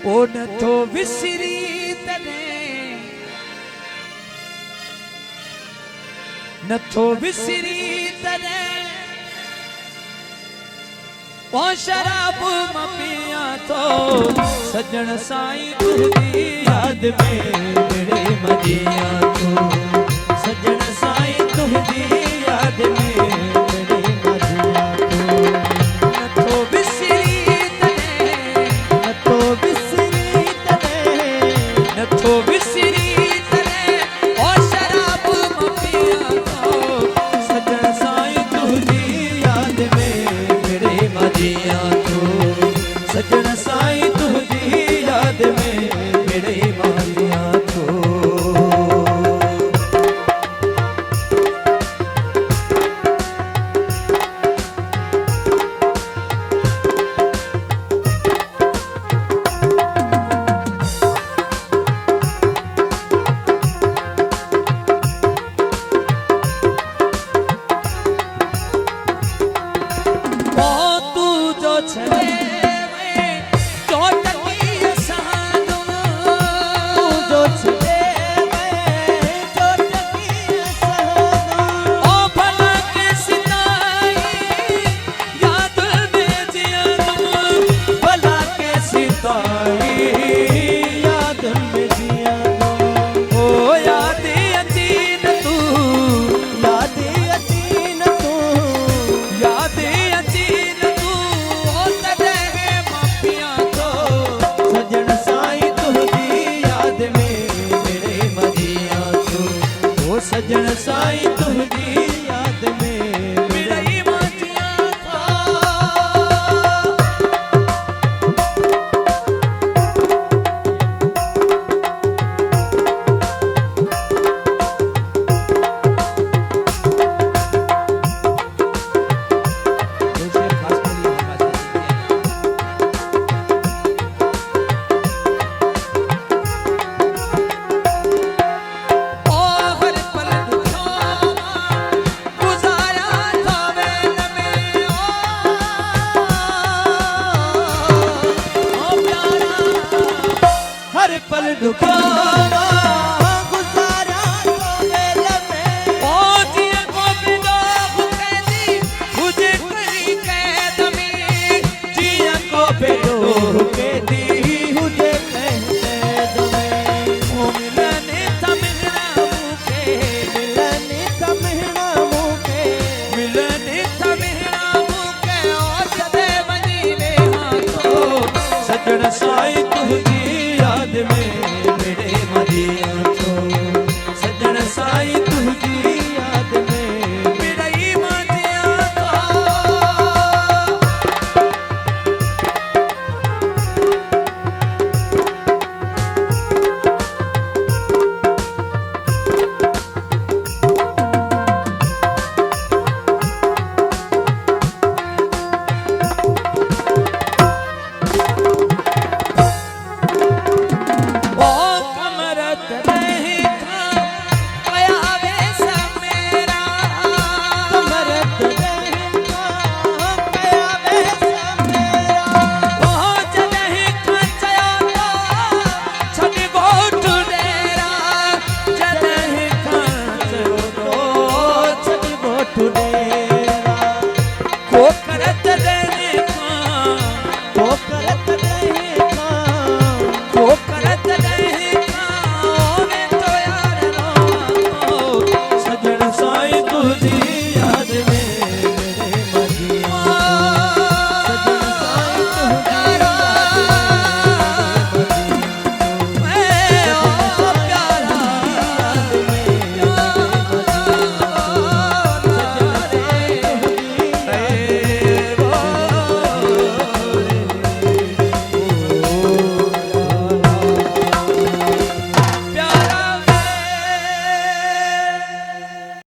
ओ नथो विसरी तने नथो विसरी तने ओ शराब में पिया तो सजन साईं तुझी याद में मेरे मदिया तो सजन साईं तुझी याद में मेरे मदिया तो नथो विसरी तने नथो विसरी तने नथो विसरी तने ओ शराब में पिया तो सजन साईं तुझी याद में मेरे मदिया तो सजन साईं तुझी याद में मेरे मदिया तो सजन साईं तुझी याद में मेरी मदिया था पल दुखावा गुजारा तो वेल में जिया को बेदोख कैदी मुझे करी कैद में जिया को बेदोख कैदी मुझे कैद में ओ मिलने तमन्ना मुके मिलने तमन्ना मुके मिलने तमन्ना मुके ओ जदे बनी वे हां तो सजन साईं